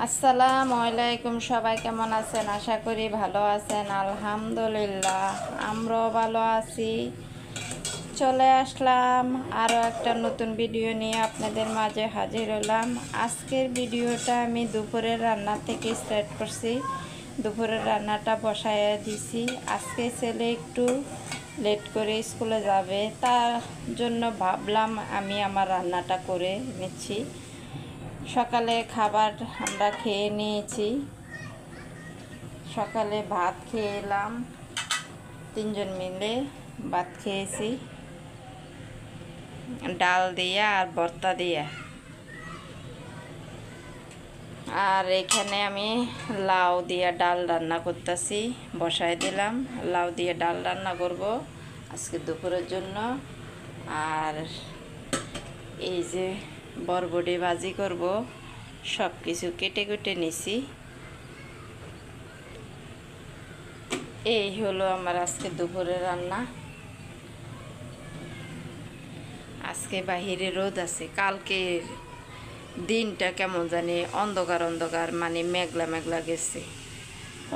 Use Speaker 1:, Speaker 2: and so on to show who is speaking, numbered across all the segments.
Speaker 1: আসসালামু আলাইকুম। সবাই কেমন আছেন? আশা করি ভালো আছেন। আলহামদুলিল্লাহ আমরাও ভালো আছি। চলে আসলাম আরও একটা নতুন ভিডিও নিয়ে আপনাদের মাঝে হাজির হলাম। আজকের ভিডিওটা আমি দুপুরের রান্না থেকে স্টার্ট করছি। দুপুরের রান্নাটা বসায় দিছি। আজকে ছেলে একটু লেট করে স্কুলে যাবে, তার জন্য ভাবলাম আমি আমার রান্নাটা করে নিচ্ছি। সকালে খাবার আমরা খেয়ে নিয়েছি। সকালে ভাত খেয়ে এলাম, তিনজন মিলে ভাত খেয়েছি ডাল দিয়ে আর ভর্তা দিয়ে। আর এখানে আমি লাউ দিয়ে ডাল রান্না করতেছি, বসায় দিলাম। লাউ দিয়ে ডাল রান্না করব আজকে দুপুরের জন্য। আর এই যে বরবটি ভাজি করব, সব কিছু কেটে কেটে নিছি। এই হলো আমার আজকে দুপুরের রান্না। আজকে বাহিরে রোদ আছে, কালকে দিনটা কেমন জানি অন্ধকার অন্ধকার, মানে মেঘলা মেঘলা গেছে।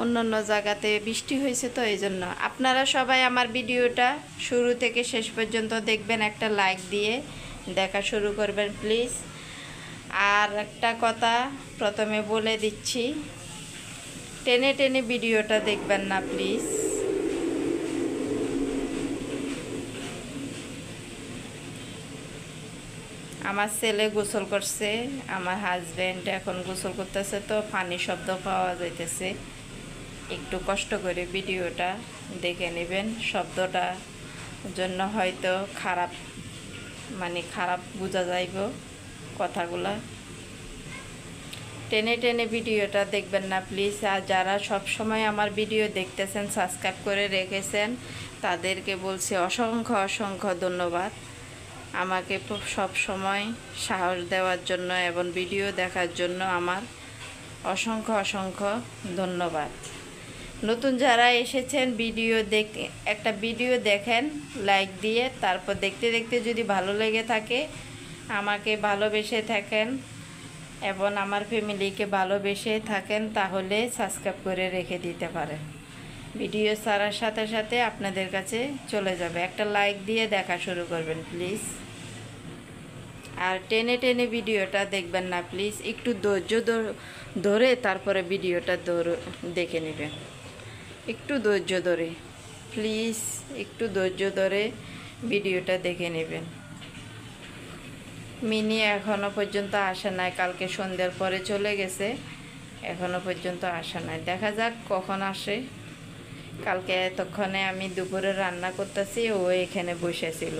Speaker 1: অন্যান্য জায়গাতে বৃষ্টি হয়েছে, তো এই জন্য আপনারা সবাই আমার ভিডিওটা শুরু থেকে শেষ পর্যন্ত দেখবেন, একটা লাইক দিয়ে দেখা শুরু করবেন প্লিজ। আর একটা কথা প্রথমে বলে দিচ্ছি, টেনে টেনে ভিডিওটা দেখবেন না প্লিজ। আমার ছেলে গোসল করছে, আমার হাজব্যান্ড এখন গোসল করতেছে, তো পানি শব্দ পাওয়া যাইতেছে। একটু কষ্ট করে ভিডিওটা দেখে নেবেন। শব্দটা জন্য হয়তো খারাপ বোঝা যাইব কথাগুলা। টেনে টেনে ভিডিওটা দেখবেন না প্লিজ। আর যারা সব সময় আমার ভিডিও দেখতেছেন, সাবস্ক্রাইব করে রেখেছেন, তাদেরকে বলছি অসংখ্য অসংখ্য ধন্যবাদ। আমাকে সব সময় সাহস দেওয়ার জন্য এবং ভিডিও দেখার জন্য আমার অসংখ্য অসংখ্য ধন্যবাদ। নতুন যারা এসেছেন, একটা ভিডিও দেখেন লাইক দিয়ে, তারপর দেখতে দেখতে যদি ভালো লেগে থাকে, আমাকে ভালোবেসে থাকেন এবং আমার ফ্যামিলিকে ভালোবেসে থাকেন, তাহলে সাবস্ক্রাইব করে রেখে দিতে পারেন। ভিডিও ছাড়ার সাথে সাথে আপনাদের কাছে চলে যাবে। একটা লাইক দিয়ে দেখা শুরু করবেন প্লিজ। আর টেনে টেনে ভিডিওটা দেখবেন না প্লিজ, একটু ধৈর্য ধরে তারপরে ভিডিওটা দেখে নেবেন। একটু ধৈর্য ধরে প্লিজ, একটু ধৈর্য ধরে ভিডিওটা দেখে নেবেন। মিনি এখনও পর্যন্ত আসে নাই, কালকে সন্ধ্যার পরে চলে গেছে, এখনও পর্যন্ত আসে নাই। দেখা যাক কখন আসে। কালকে এতক্ষণে আমি দুপুরে রান্না করতেছি, ও এখানে বসেছিল।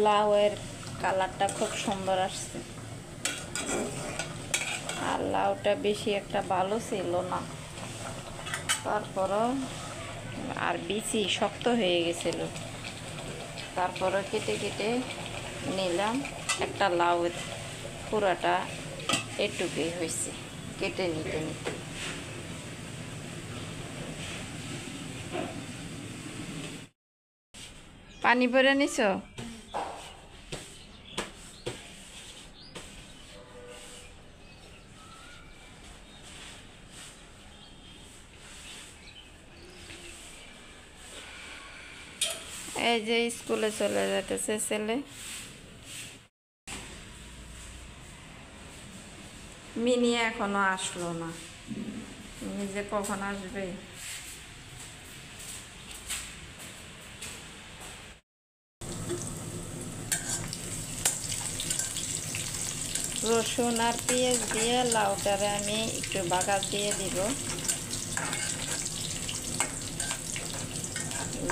Speaker 1: লাউয়ের কালারটা খুব সুন্দর আসছে, আর লাউটা বেশি একটা ভালো ছিল না, তারপরও আর বেশি শক্ত হয়ে গেছিল। তারপরে কেটে কেটে নিলাম। একটা লাউ পুরাটা এটুকুই হয়েছে কেটে নিতে নিতে। পানি ভরে নিছ? এই যে স্কুলে চলে যেতেছে ছেলে। মিনি এখনো আসলো না, মিনি যে কখন আসবে। রসুন আর পেঁয়াজ দিয়ে লাউটারে আমি একটু বাগার দিয়ে দিব।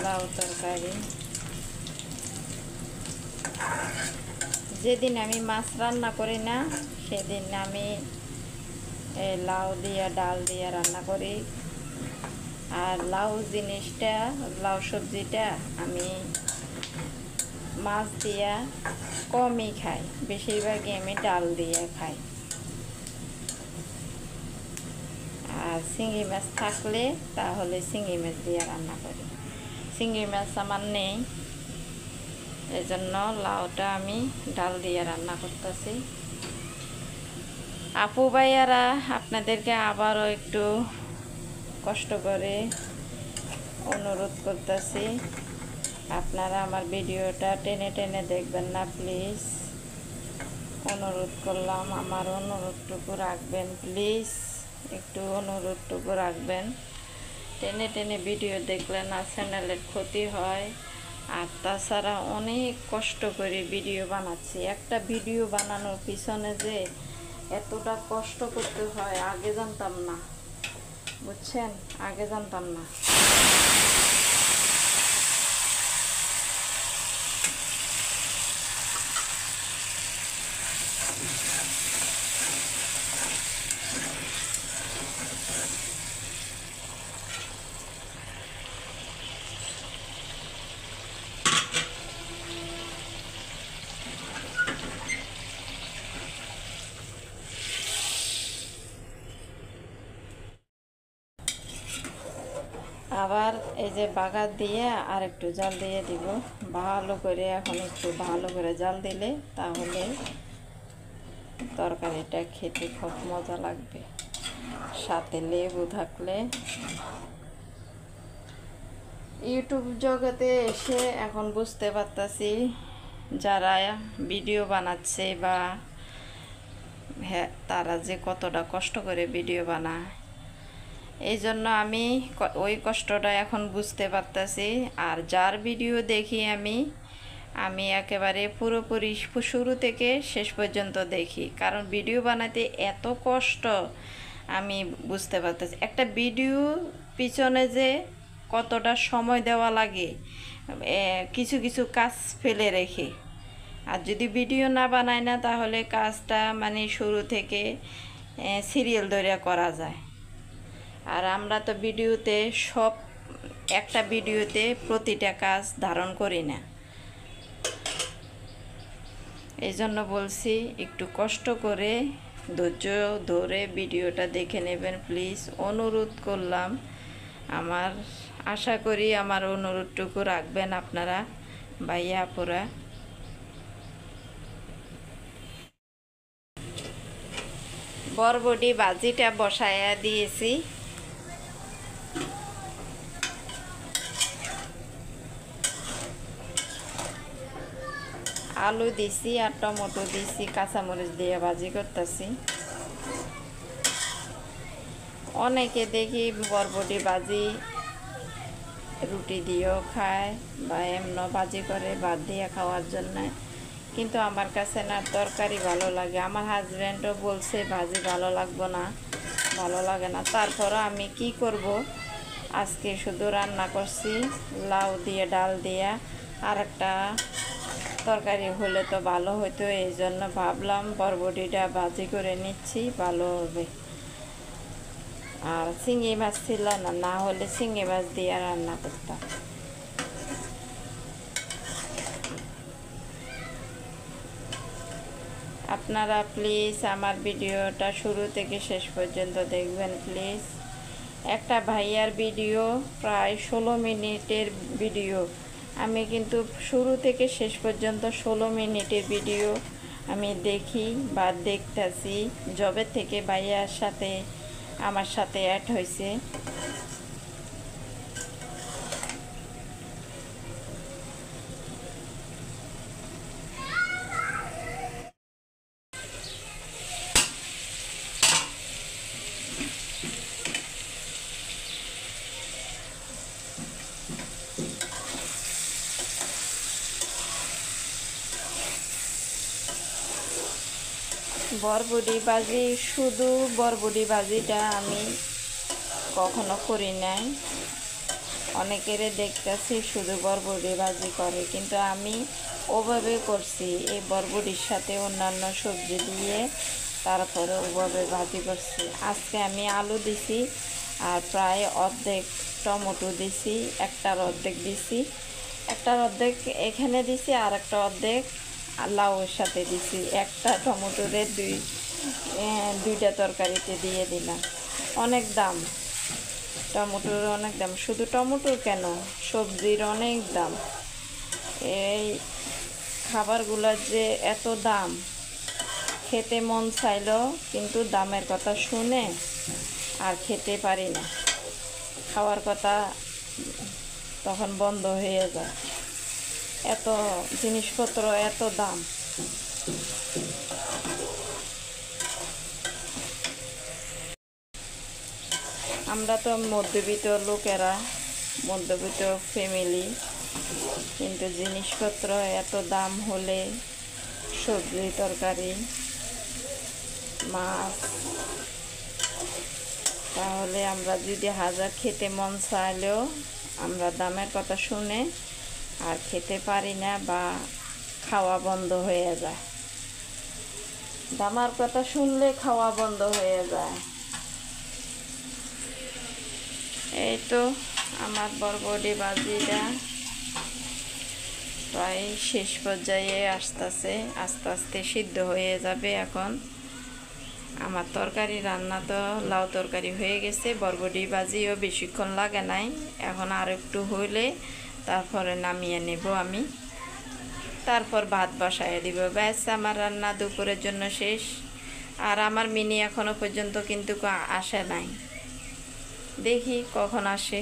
Speaker 1: লাউ তরকারি, যেদিন আমি মাছ রান্না করি না, সেদিন আমি লাউ দিয়ে ডাল দিয়ে রান্না করি। আর লাউ সবজিটা আমি মাছ দিয়া কমই খাই, বেশিরভাগই আমি ডাল দিয়ে খাই। আর চিংড়ি মাছ থাকলে তাহলে চিংড়ি মাছ দিয়ে রান্না করি। চিংড়ি মাছ আমার নেই, এজন্য লাউটা আমি ডাল দিয়ে রান্না করতেছি। আপু ভাইয়ারা, আপনাদেরকে আবারও একটু কষ্ট করে অনুরোধ করতেছি, আপনারা আমার ভিডিওটা টেনে টেনে দেখবেন না প্লিজ। অনুরোধ করলাম, আমার অনুরোধটুকু রাখবেন প্লিজ, একটু অনুরোধটুকু রাখবেন। টেনে টেনে ভিডিও দেখলে না চ্যানেলের ক্ষতি হয়। আর তাছাড়া অনেক কষ্ট করে ভিডিও বানাচ্ছি। একটা ভিডিও বানানোর পিছনে যে এতটা কষ্ট করতে হয় আগে জানতাম না, বুঝছেন, আগে জানতাম না। আবার এই যে বাগার দিয়ে আর একটু জাল দিয়ে দিব ভালো করে। এখন একটু ভালো করে জাল দিলে তাহলে তরকারিটা খেতে খুব মজা লাগবে, সাথে লেবু থাকলে। ইউটিউব জগতে এসে এখন বুঝতে পারতাছি যারা ভিডিও বানাচ্ছে বা হ্যাঁ তারা যে কতটা কষ্ট করে ভিডিও বানায়। এই জন্য আমি ওই কষ্টটা এখন বুঝতে পারতাছি। আর যার ভিডিও দেখি আমি একেবারে পুরোপুরি শুরু থেকে শেষ পর্যন্ত দেখি, কারণ ভিডিও বানাতে এত কষ্ট আমি বুঝতে পারতেছি। একটা ভিডিও পিছনে যে কতটা সময় দেওয়া লাগে কিছু কিছু কাজ ফেলে রেখে। আর যদি ভিডিও না বানায় না তাহলে কাজটা মানে শুরু থেকে সিরিয়াল ধরে করা যায়। আর আমরা তো ভিডিওতে একটা ভিডিওতে প্রতিটা কাজ ধারণ করি না। এই জন্য বলছি একটু কষ্ট করে ধৈর্য ধরে ভিডিওটা দেখে নেবেন প্লিজ, অনুরোধ করলাম। আমার আশা করি আমার অনুরোধটুকু রাখবেন আপনারা ভাইয়া আপুরা। বরবটি ভাজিটা বসায়া দিয়েছি। আলু দিছি আর টমেটো দিছি, কাঁচামরিচ দিয়ে ভাজি করতেছি। অনেকে দেখি বরবটি ভাজি রুটি দিয়েও খায় বা এমন ভাজি করে ভাত দিয়ে খাওয়ার জন্য, কিন্তু আমার কাছে না তরকারি ভালো লাগে। আমার হাজব্যান্ডও বলছে ভাজি ভালো লাগবে না, ভালো লাগে না। তারপরও আমি কি করব, আজকে শুধু রান্না করছি লাউ দিয়ে ডাল দিয়ে, আর একটা তরকারি হলে তো ভালো হতো। এই জন্য ভাবলাম বরবটিটা ভাজি করে নিচ্ছি, ভালো হবে। আর চিংড়ি মাছ ছিল না, না হলে চিংড়ি মাছ দিয়ে রান্না করতাম। আপনারা প্লিজ আমার ভিডিওটা শুরু থেকে শেষ পর্যন্ত দেখবেন প্লিজ। একটা ভাইয়ার ভিডিও প্রায় 16 মিনিটের ভিডিও, আমি কিন্তু শুরু থেকে শেষ পর্যন্ত 16 মিনিটের ভিডিও আমি দেখি বা দেখতেছি যবে থেকে ভাইয়ার সাথে আমার সাথে অ্যাড হয়েছে। বরবটি ভাজি, শুধু বরবটি ভাজিটা আমি কখনো করি নাই। অনেকের দেখতেছি শুধু বরবটি ভাজি করে, কিন্তু আমি ওভাবে করছি। এই বরবটির সাথে অন্যান্য সবজি দিয়ে তারপরে ওভাবে ভাজি করছি। আজকে আমি আলু দিছি আর প্রায় অর্ধেক টমেটো দিছি, একটার অর্ধেক দিছি। একটার অর্ধেক এখানে দিছি আর একটা অর্ধেক লাউয়ের সাথে দিছি, একটা টমেটোরে দুইটা তরকারিতে দিয়ে দিলাম। অনেক দাম, টমেটোর অনেক দাম, শুধু টমেটোর কেন, সবজির অনেক দাম। এই খাবারগুলোর যে এত দাম, খেতে মন চাইলেও কিন্তু দামের কথা শুনে আর খেতে পারি না, খাওয়ার কথা তখন বন্ধ হয়ে যায়, এত জিনিসপত্র এত দাম। আমরা তো মধ্যবিত্ত লোকেরা, মধ্যবিত্ত ফ্যামিলি, কিন্তু জিনিসপত্র এত দাম হলে সবজি তরকারি মাছ, তাহলে আমরা যদি হাজার খেতে মন চাইলেও আমরা দামের কথা শুনে আর খেতে পারি না বা খাওয়া বন্ধ হয়ে যায়। দামের কথা শুনলে খাওয়া বন্ধ হয়ে যায়। এই তো আমার বরবটি ভাজিটা প্রায় শেষ পর্যায়ে আসতেছে, আস্তে আস্তে সিদ্ধ হয়ে যাবে। এখন আমার তরকারি রান্না তো লাউ তরকারি হয়ে গেছে, বরবটি ভাজিও বেশিক্ষণ লাগে নাই, এখন আর একটু হইলে তারপরে নামিয়ে নেব আমি, তারপর ভাত বসায় দিব। ব্যাস, আমার রান্না দুপুরের জন্য শেষ। আর আমার মিনি এখনো পর্যন্ত কিন্তু আসে নাই, দেখি কখন আসে।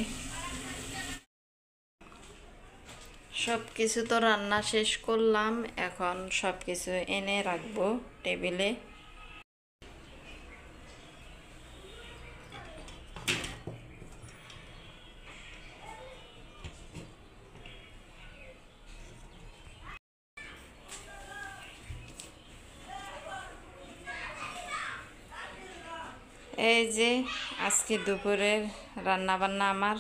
Speaker 1: সব কিছু তো রান্না শেষ করলাম, এখন সব কিছু এনে রাখবো টেবিলে। এই যে আজকে দুপুরের রান্না বান্না আমার,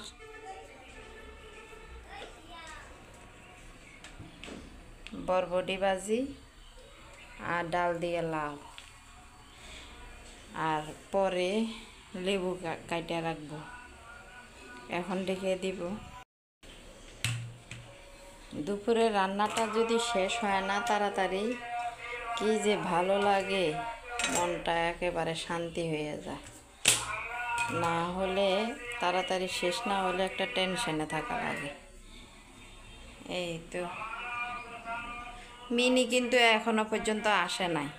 Speaker 1: বরবটি ভাজি আর ডাল দিয়ে লাউ, আর পরে লেবু কাইটা রাখবো, এখন রেখে দিব। দুপুরের রান্নাটা যদি শেষ হয় না তাড়াতাড়ি, কি যে ভালো লাগে, মনটা একেবারে শান্তি হয়ে যায়। না হলে তাড়াতাড়ি শেষ না হলে একটা টেনশনে থাকা লাগে। এই তো মিনি কিন্তু এখনো পর্যন্ত আসে নাই।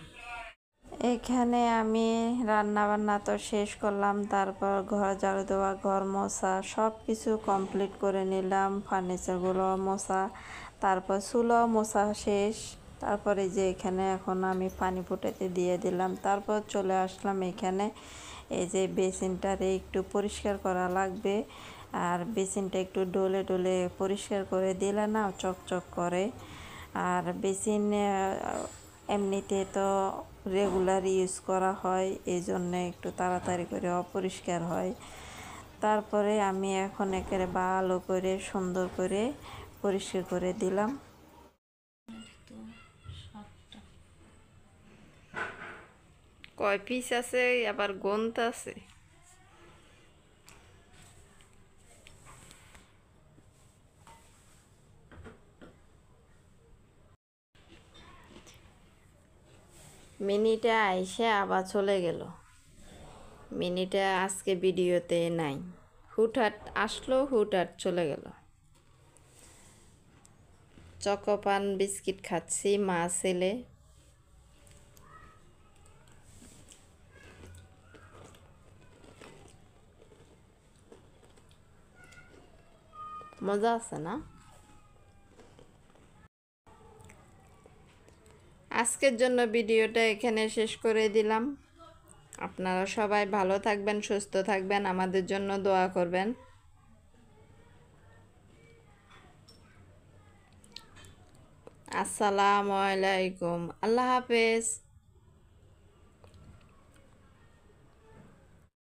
Speaker 1: এখানে আমি রান্না বান্না তো শেষ করলাম, তারপর ঘর ঝাড়ু দেওয়া, ঘর মোছা, সব কিছু কমপ্লিট করে নিলাম, ফার্নিচারগুলো মোছা, তারপর চুলো মোছা শেষ। তারপরে যে এখানে এখন আমি পানি ফুটাতে দিয়ে দিলাম, তারপর চলে আসলাম এখানে। এই যে বেসিনটারে একটু পরিষ্কার করা লাগবে, আর বেসিনটা একটু ডলে ডলে পরিষ্কার করে দিলে না চকচক করে। আর বেসিন এমনিতে তো রেগুলার ইউজ করা হয়, এই জন্যে একটু তাড়াতাড়ি করে অপরিষ্কার হয়। তারপরে আমি এখন একেবারে ভালো করে সুন্দর করে পরিষ্কার করে দিলাম। কয় পিস আছে, আবার গন্ত আছে। মিনিটা আইসে আবার চলে গেল, মিনিটা আজকে ভিডিওতে নাই, হুটহাট আসলো হুটহাট চলে গেল। চকোপান বিস্কিট খাচ্ছি মা ছেলে। মজা আছে না? আজকের জন্য ভিডিওটা এখানে শেষ করে দিলাম। আপনারা সবাই ভালো থাকবেন, সুস্থ থাকবেন, আমাদের জন্য দোয়া করবেন। আসসালামু আলাইকুম, আল্লাহ হাফেজ।